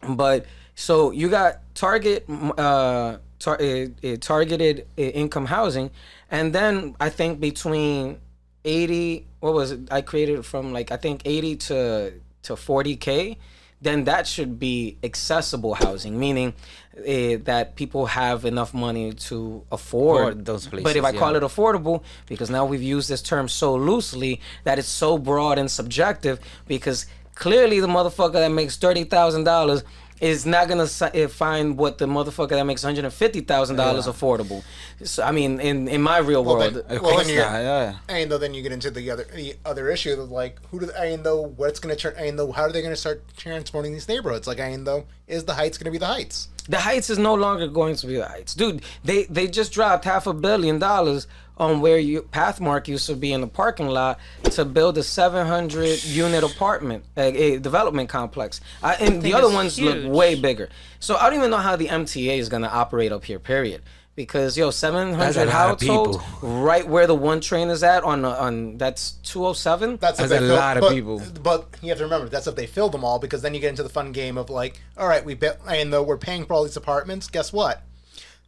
But So you got targeted income housing, and then I think between 80, what was it? I created from like I think 80 to 40K. Then that should be accessible housing, meaning that people have enough money to afford those places. But if I call it affordable, because now we've used this term so loosely that it's so broad and subjective, because clearly the motherfucker that makes $30,000 is not gonna find what the motherfucker that makes $150,000 affordable. So I mean, in my real world, and then you get into the other issue of like, what's gonna turn? How are they gonna start transforming these neighborhoods? Like, is the Heights gonna be the Heights? The Heights is no longer going to be the Heights, dude. They just dropped $500 million on where Pathmark used to be in the parking lot to build a 700 unit apartment, a development complex. And the other ones huge. look way bigger. So I don't even know how the MTA is gonna operate up here. Period. Because 700 households right where the one train is at on that's 207. That's a lot of people. But you have to remember that's if they filled them all, because then you get into the fun game of like, all right, we're paying for all these apartments. Guess what?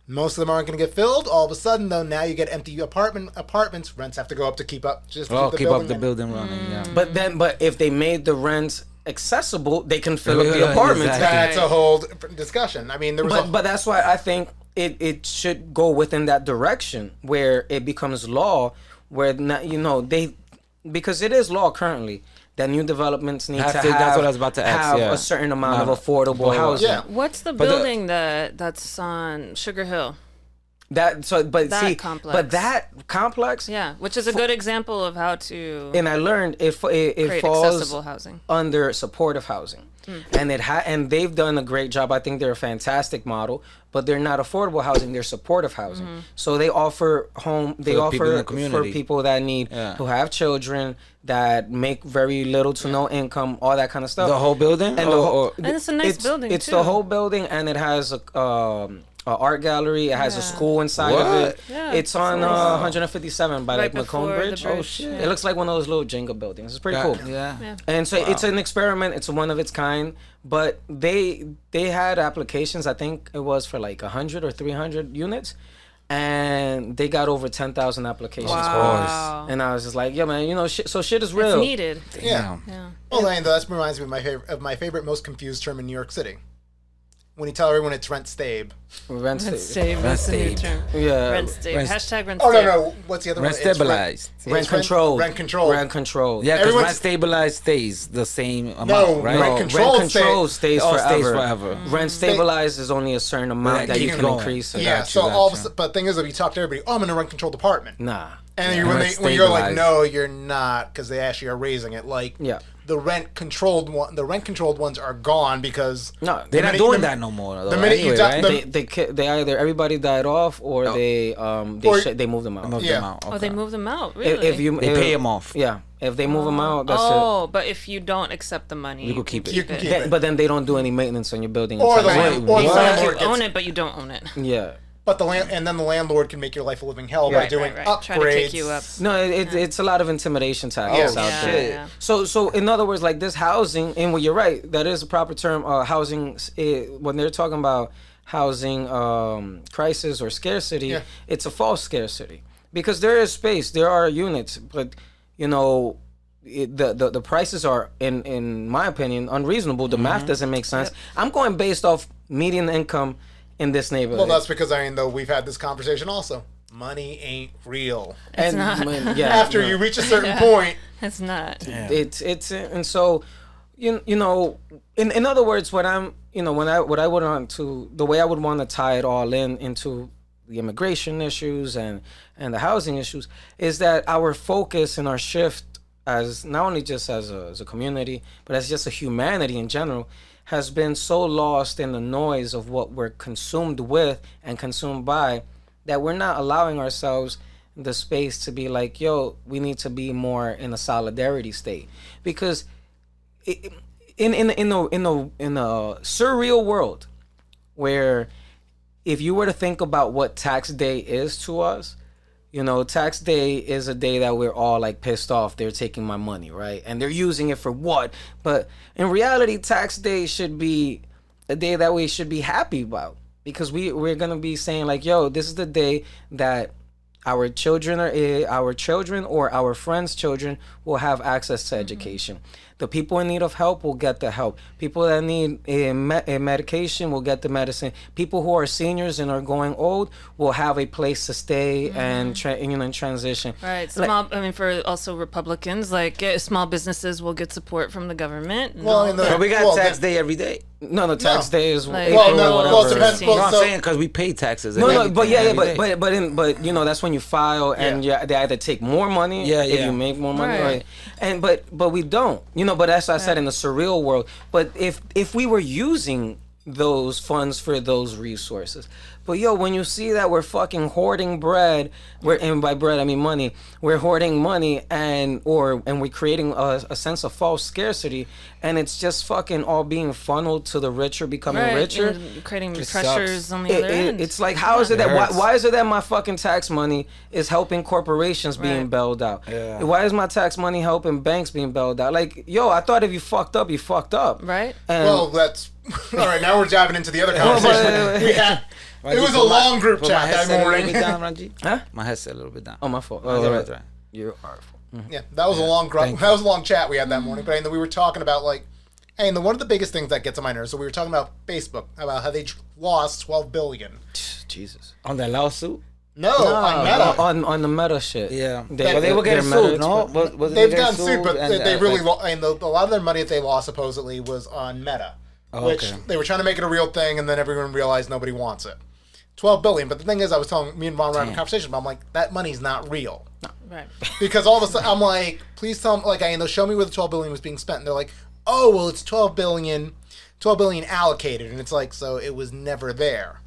Most of them aren't going to get filled. All of a sudden, though, now you get empty apartments. Rents have to go up to keep up. Keep up the building running. Yeah. But if they made the rents accessible, they can fill up the apartments. Exactly. That's a whole different discussion. I mean, but that's why I think it should go within that direction where it becomes law, where because it is law currently that new developments need to have that's what I was about to ask, a certain amount of affordable housing. Yeah. What's the building that's on Sugar Hill? Complex. But that complex, yeah, which is a good example of how to. And I learned it falls accessible housing under supportive housing, and they've done a great job. I think they're a fantastic model, but they're not affordable housing; they're supportive housing. So they offer for people that need who have children that make very little to no income, all that kind of stuff. The whole building, and it's a nice building. It's too. the whole building, and it has a art gallery. It has a school inside of it. Yeah, it's on 157 by right like Macomb Bridge. Oh shit! It looks like one of those little Jenga buildings. It's pretty cool. Yeah. And so it's an experiment. It's one of its kind. But they had applications. I think it was for like 100 or 300 units. And they got over 10,000 applications. Wow. And I was just like, yeah, man, shit is real. It's needed. Yeah. Well, and that reminds me of my favorite, most confused term in New York City. When you tell everyone it's rent stable. Rent stable. That's the new term. Yeah. Rent stable. Hashtag rent stable. Oh, no. What's the other rent one? Stabilized. Rent controlled. Rent controlled. Rent controlled. Yeah, because rent stabilized stays the same amount, right? Rent controlled stays forever. Mm-hmm. Rent stabilized is only a certain amount that you can increase. Yeah, but the thing is, if you talk to everybody, I'm in a rent controlled apartment. Nah. And when you're like, no, you're not, because they actually are raising it. Like, the rent controlled ones are gone because they're not doing that no more. The minute you they either everybody died off or they moved them out. Oh, they moved them out. Really? If they pay them off. Yeah. If they move them out, that's it. But if you don't accept the money, you can keep it. You can keep it. But then they don't do any maintenance on your building. Or the you own it, but you don't own it. Yeah. But the landlord can make your life a living hell by doing upgrades. Try to kick you up. No, it's a lot of intimidation tactics out there. Yeah. So in other words, like this housing, and you're right, that is a proper term. Housing, when they're talking about housing crisis or scarcity, it's a false scarcity because there is space, there are units, but the prices are, in my opinion, unreasonable. The math doesn't make sense. I'm going based off median income in this neighborhood. Well, that's because we've had this conversation also. Money ain't real. It's not. After you reach a certain point, it's not. It's and so in other words, what I would want to, the way I would want to tie it all into the immigration issues and the housing issues is that our focus and our shift as not only just as a community, but as just a humanity in general, has been so lost in the noise of what we're consumed with and consumed by that we're not allowing ourselves the space to be like, yo, we need to be more in a solidarity state. Because in a surreal world where if you were to think about what tax day is to us, tax day is a day that we're all like pissed off. They're taking my money, right? And they're using it for what? But in reality, tax day should be a day that we should be happy about, because we're gonna be saying like, yo, this is the day that our children or our friends' children will have access to education. The people in need of help will get the help. People that need a medication will get the medicine. People who are seniors and are going old will have a place to stay and transition. Right. For also Republicans, like small businesses will get support from the government. But we got tax day every day. No, tax day is Like, April, well, whatever. it depends. No, I'm saying because we pay taxes. No, every day. but that's when you file, and they either take more money if you make more money, Right. and but we don't, but that's what I said in the surreal world. But if we were using those funds for those resources, but when you see that we're fucking hoarding bread, and by bread I mean money, we're hoarding money and we're creating a sense of false scarcity, and it's just fucking all being funneled to the richer becoming richer, and creating It pressures sucks. on the other end. It's like, how is it that hurts. why is it that my fucking tax money is helping corporations being bailed out? Yeah. Why is my tax money helping banks being bailed out? Like, I thought if you fucked up, you fucked up. Right. And Well, that's all right. Now we're diving into the other conversation. We had. It was a long group Put my chat that headset a little morning. bit down, Ranji. Huh? My headset a little bit down. Oh, my fault. That's Oh, right, right. You're artful. Yeah, that was a long chat we had that morning. But we were talking about one of the biggest things that gets on my nerves. So we were talking about Facebook, about how they lost $12 billion. Jesus. On that lawsuit? No, on Meta. On the meta shit. Yeah. But they were getting their sued, no? They've gotten sued, but they really a lot of their money that they lost supposedly was on Meta, which they were trying to make it a real thing, and then everyone realized nobody wants it. $12 billion. But the thing is, I was telling me and Ron were having a conversation, but I'm like, that money's not real. Right. Because all of a sudden, I'm like, please tell me, they'll show me where the $12 billion was being spent, and they're like, oh, well, it's $12 billion allocated, and it's like, so it was never there.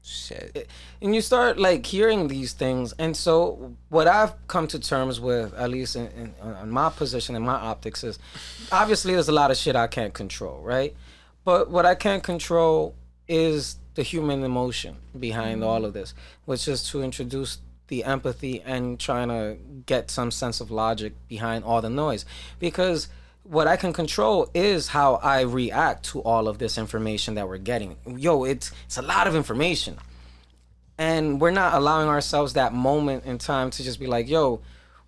Shit. And you start hearing these things, and so what I've come to terms with, at least in my position and my optics, is obviously there's a lot of shit I can't control, right? But what I can control is the human emotion behind all of this, which is to introduce the empathy and trying to get some sense of logic behind all the noise. Because what I can control is how I react to all of this information that we're getting. It's a lot of information. And we're not allowing ourselves that moment in time to just be like,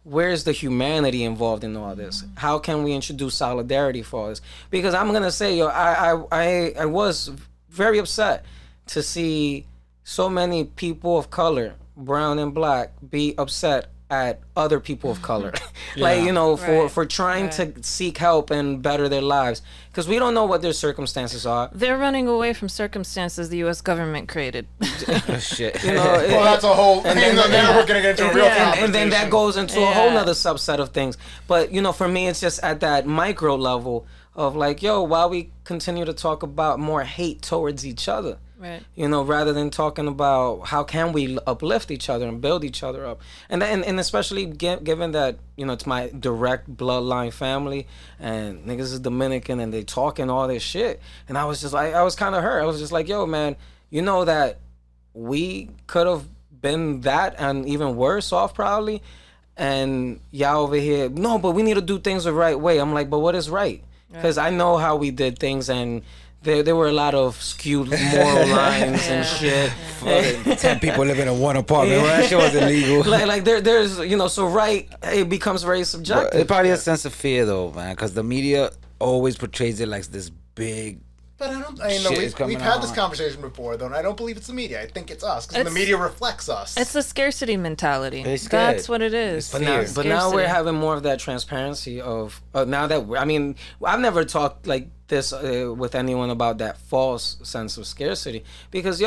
where's the humanity involved in all this? How can we introduce solidarity for all this? Because I'm going to say, I was very upset to see so many people of color, brown and black, be upset at other people of color. For trying to seek help and better their lives. Because we don't know what their circumstances are. They're running away from circumstances the U.S. government created. Shit. Well, that's a whole thing. Now we're going to get into a real conversation. And then that goes into a whole nother subset of things. But, for me, it's just at that micro level of why we continue to talk about more hate towards each other. Right. Rather than talking about how can we uplift each other and build each other up. And especially given that, it's my direct bloodline family and niggas is Dominican and they talking all this shit. And I was just like, I was kind of hurt. I was just like, yo, man, that we could have been that and even worse off probably. And y'all over here, no, but we need to do things the right way. I'm like, but what is right? Because I know how we did things, and there were a lot of skewed moral lines and shit. 10 people living in one apartment. Well, that shit was illegal. There's so right, it becomes very subjective. It's probably a sense of fear though, man, because the media always portrays it like this big. But we've had this conversation before, though, and I don't believe it's the media. I think it's us, because the media reflects us. It's the scarcity mentality. They're scared. That's what it is. But now we're having more of that transparency of now that I've never talked like this with anyone about that false sense of scarcity, because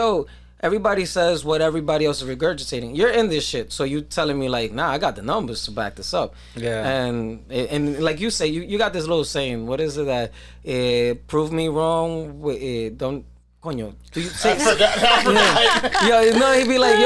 everybody says what everybody else is regurgitating. You're in this shit, so you telling me nah, I got the numbers to back this up. Yeah. And like you say, you got this little saying. What is it that prove me wrong? Don't. Coño, do you say? I forgot. He'd be like,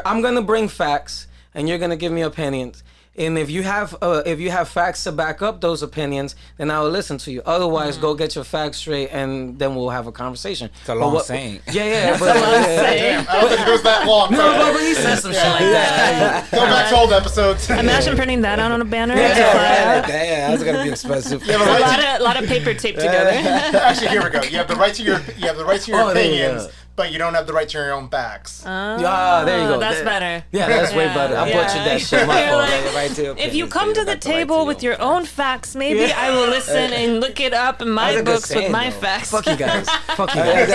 I'm gonna bring facts and you're gonna give me opinions. And if you have facts to back up those opinions, then I will listen to you. Otherwise, go get your facts straight, and then we'll have a conversation. It's a long saying. Yeah. But, Damn, I don't think it was that long. no, but he said some shit like that. Go back to old episodes. Imagine printing that out on a banner. Yeah, that's gonna be expensive. A lot of paper taped together. Actually, here we go. You have the right to your Oh, there you opinions, go. but you don't have the right to your own facts. Yeah, there you go. That's better. Yeah, that's way better. I butchered that shit. My You're fault. like, if you come to the table with your own facts, maybe I will listen and look it up in my That's a good books with saying, my though. facts. Fuck you guys. Fuck you guys.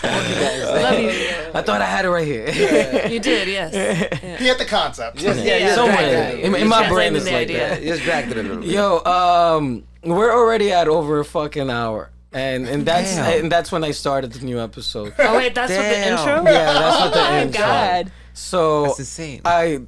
Love you. I thought I had it right here. You did, yes. He had the concept. Somewhere in my brain is the like idea. that. Just dragged it a little bit. Yo, we're already at over a fucking hour. And that's Damn. and that's when I started the new episode. Oh wait, that's what the Damn. intro? Yeah, that's what the Oh my intro. God. So That's insane. I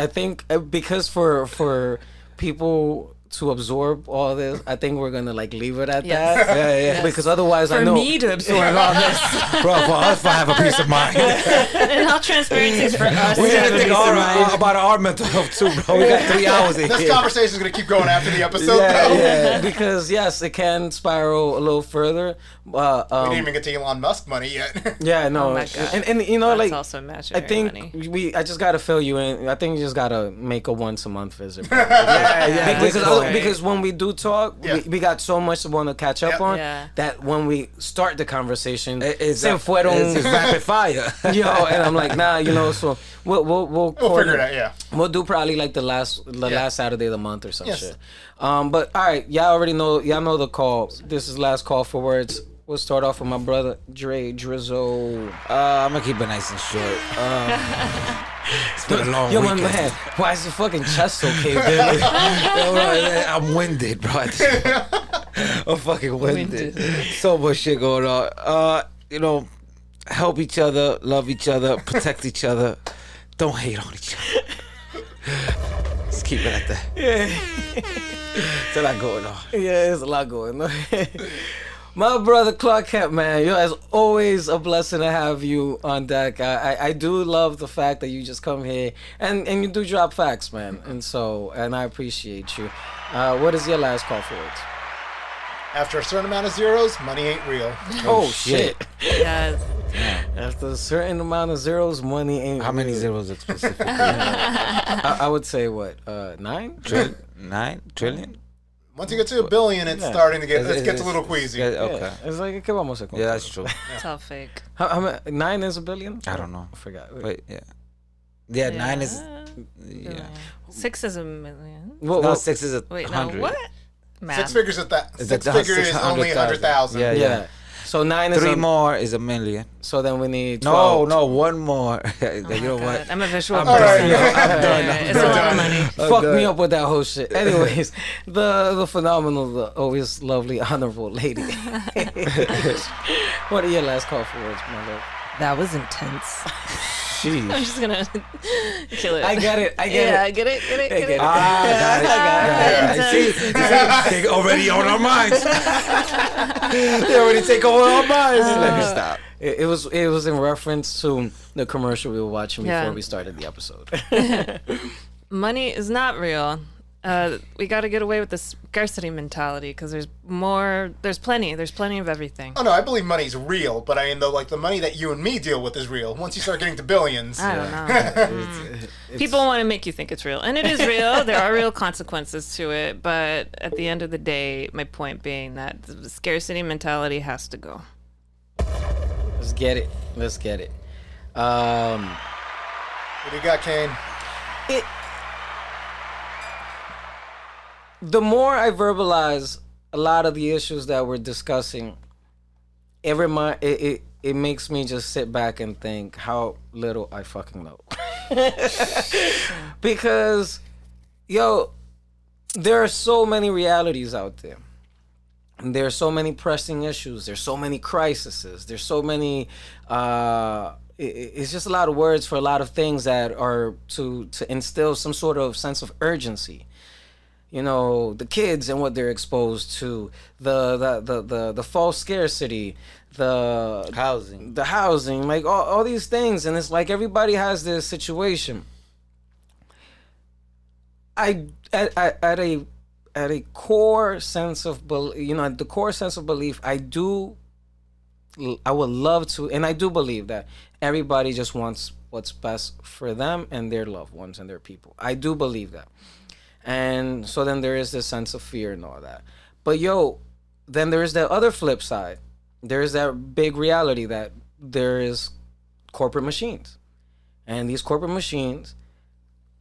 think because for people to absorb all this, I think we're gonna like leave it at Yes. that. Yeah. Because otherwise, I For know. me to absorb all this. Bro, for us to have a peace of mind. And all transparency is for us. We to gotta have a think peace of mind. about our mental health too, bro. We got 3 hours in This here. conversation is going to keep going after the episode, though. Yeah, because yes, it can spiral a little further. We didn't even get to Elon Musk money yet. Yeah, no, Oh my God. and you know, That's like also imaginary I think money. I just gotta fill you in. I think you just gotta make a once a month visit. Bro. Yeah, Because when we do talk, Yeah. we got so much to want to catch up Yep. on Yeah. that when we start the conversation, It's it's rapid fire. yo, and I'm like, nah, you know, so we'll We'll figure it out, yeah. We'll do probably like the last Saturday of the month or some Yes. shit. But all right, y'all know the call. This is last call for words. We'll start off with my brother Dre Drizzo. I'm gonna keep it nice and short. It's been a long Yo, my weekend. man, why is your fucking chest so caved in? Yo, bro, I'm winded, bro. I'm fucking winded. So much shit going on. Help each other, love each other, protect each other. Don't hate on each other. Let's keep it at that. Yeah. There's a lot going on. Yeah, there's a lot going on. My brother Clark Kent, man, yo, it's always a blessing to have you on deck. I do love the fact that you just come here and you do drop facts, man. And I appreciate you. What is your last call for words? After a certain amount of zeros, money ain't real. Oh, shit. Yes. After a certain amount of zeros, money ain't How many real. zeros specifically? I would say what? 9? 9 trillion? Once you get to $1 billion, it's starting to get it gets a little queasy. Okay. Yeah, it's like, ¿qué vamos a contar? Yeah, that's true. It's all fake. How many, 9 is $1 billion? I don't know. I forgot. Wait, yeah. Yeah, 9 is. Yeah. 6 is a million. Well, No, 6 is a Wait, 100. no, what? Math. Six figures at that. Is Six that figures is only 600,000? 100,000. Yeah, yeah. So 9 is 3 a, more is a million. So then we need 12. No, 1 more. You know God, what? I'm a visual I'm person. done. I'm done. It's a lot of money. Fuck me up with that whole shit. Anyways, the phenomenal, the always lovely, honorable lady. What are your last call for words, my love? That was intense. I'm Jeez. just gonna kill it. I get it. Yeah, it. get it. I get it. got it. See, they already on our minds. They already take over our minds. Let me stop. It was in reference to the commercial we were watching before Yeah. we started the episode. Money is not real. We got to get away with the scarcity mentality because there's plenty of everything. Oh no, I believe money's real, but I mean the money that you and me deal with is real. Once you start getting to billions, I don't know. People want to make you think it's real, and it is real. There are real consequences to it, but at the end of the day, my point being that the scarcity mentality has to go. Let's get it. what do you got, Kane? The more I verbalize a lot of the issues that we're discussing, it makes me just sit back and think how little I fucking know. Because, yo, there are so many realities out there. And there are so many pressing issues. There's so many crises. There's so many. It's just a lot of words for a lot of things that are to instill some sort of sense of urgency. You know, the kids and what they're exposed to, the false scarcity, the Housing, like all these things, and it's like everybody has this situation. at a core sense of at the core sense of belief, I would love to, and I do believe that everybody just wants what's best for them and their loved ones and their people. I do believe that. And so then there is this sense of fear and all that. But then there is that other flip side. There is that big reality that there is corporate machines. And these corporate machines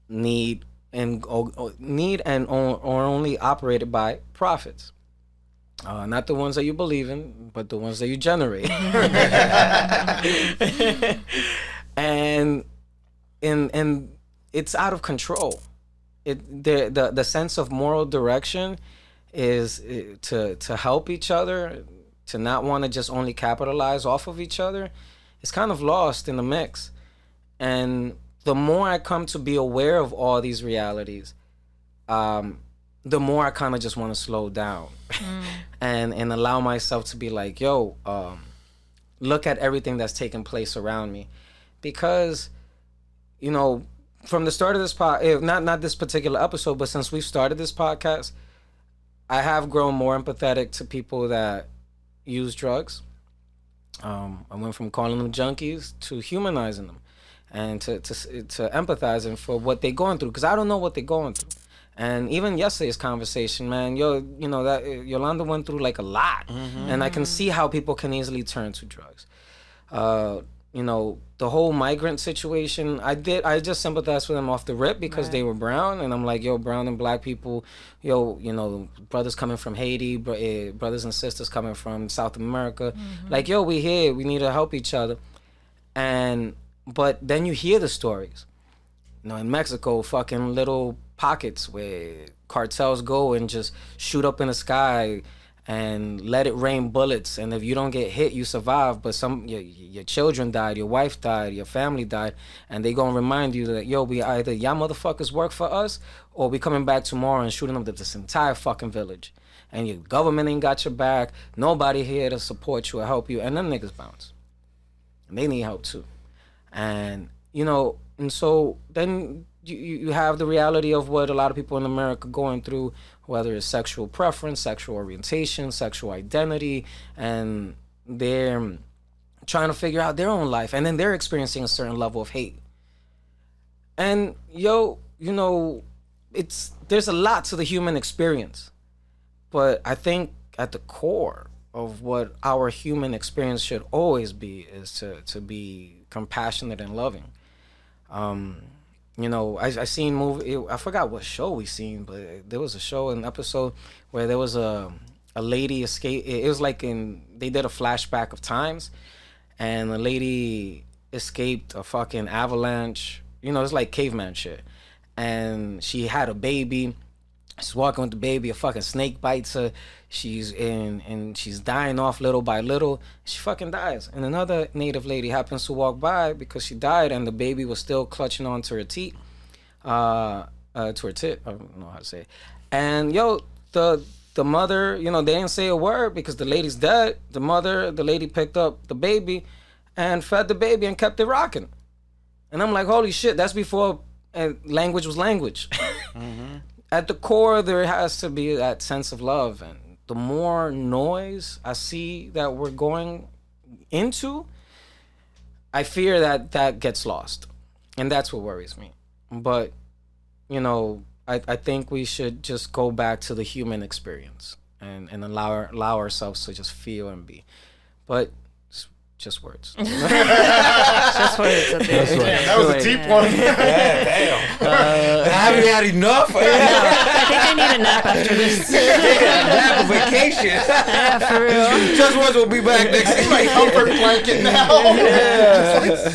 need and are only operated by profits. Not the ones that you believe in, but the ones that you generate. and it's out of control. The sense of moral direction is to help each other, to not want to just only capitalize off of each other. It's kind of lost in the mix. And the more I come to be aware of all these realities, the more I kind of just want to slow down and allow myself to be like, look at everything that's taking place around me. Because, from the start of this not this particular episode, but since we've started this podcast, I have grown more empathetic to people that use drugs. I went from calling them junkies to humanizing them and to empathizing for what they're going through, because I don't know what they're going through. And even yesterday's conversation, man, that Yolanda went through like a lot, and I can see how people can easily turn to drugs. The whole migrant situation, I just sympathized with them off the rip because they were brown, and I'm like, brown and black people, brothers coming from Haiti, brothers and sisters coming from South America, like, we here, we need to help each other. But then you hear the stories, in Mexico, fucking little pockets where cartels go and just shoot up in the sky and let it rain bullets, and if you don't get hit, you survive, but your children died, your wife died, your family died, and they gonna remind you that, we either y'all motherfuckers work for us, or we coming back tomorrow and shooting up this entire fucking village, and your government ain't got your back, nobody here to support you or help you, and them niggas bounce, and they need help too. And and so then you have the reality of what a lot of people in America going through, whether it's sexual preference, sexual orientation, sexual identity, and they're trying to figure out their own life, and then they're experiencing a certain level of hate. And there's a lot to the human experience, but I think at the core of what our human experience should always be is to be compassionate and loving. I seen movie. I forgot what show we seen, but there was a show, an episode where there was a lady escape. It was like they did a flashback of times, and the lady escaped a fucking avalanche. It's like caveman shit, and she had a baby. She's walking with the baby. A fucking snake bites her. She's dying off little by little. She fucking dies. And another native lady happens to walk by because she died, and the baby was still clutching onto her teat, to her tit. I don't know how to say it. And the mother, they didn't say a word because the lady's dead. The lady picked up the baby and fed the baby and kept it rocking. And I'm like, holy shit, that's before language was language. At the core, there has to be that sense of love, and the more noise I see that we're going into, I fear that gets lost, and that's what worries me. But I think we should just go back to the human experience and allow ourselves to just feel and be. But just words. Just words. That was a deep one. Yeah, damn. Have you had enough? I think I need a nap after this. Nap, a vacation. Yeah, for real. Just words will be back next week. My comfort blanket now.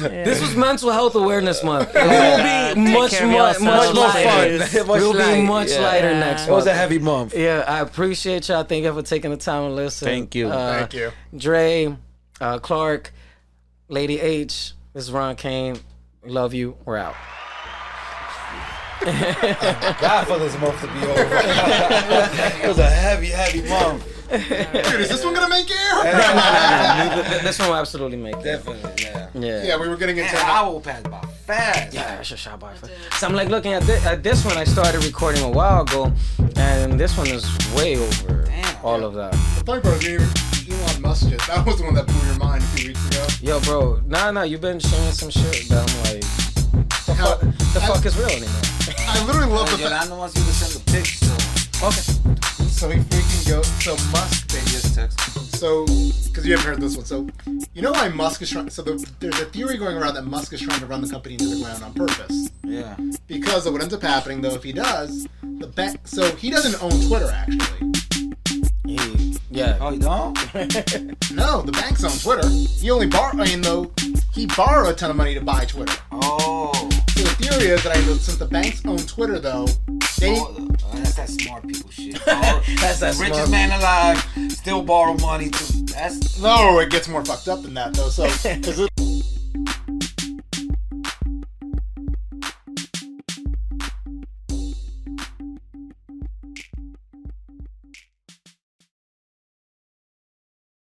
This was Mental Health Awareness Month. It will be much more fun. We'll be much lighter next month. It was a heavy month. Yeah, I appreciate y'all. Thank you for taking the time to listen. Thank you. Thank you. Dre, Clark, Lady H, this is Ron Kane. We love you. We're out. God for this month to be over. It was a heavy month. Dude, is this one gonna make air? No. This one will absolutely make it. Definitely, yeah. Yeah. Yeah, we were getting into I will pass by fast. Yeah, I should shot by fast. So I'm like looking at this one. I started recording a while ago, and this one is way over all of that. The funny part is Elon Musk just, that was the one that blew your mind a few weeks ago. Yo, bro, nah, you've been sharing some shit that I'm like, the fuck is real anymore? I literally love the fact. Yolanda wants you to send the pics, so. Okay. So he freaking goes. So Musk. They just text. So, because you haven't heard this one, so you know why Musk is trying. So there's a theory going around that Musk is trying to run the company into the ground on purpose. Yeah. Because of what ends up happening, though, if he does, the bank. So he doesn't own Twitter, actually. Yeah. Oh, you don't? No, the banks own Twitter. He only he borrowed a ton of money to buy Twitter. Oh. So the theory is that since the banks own Twitter, though, they. That's that smart people shit. That's that smart. Richest man alive, still borrow money to. That's. No, it gets more fucked up than that, though. So, because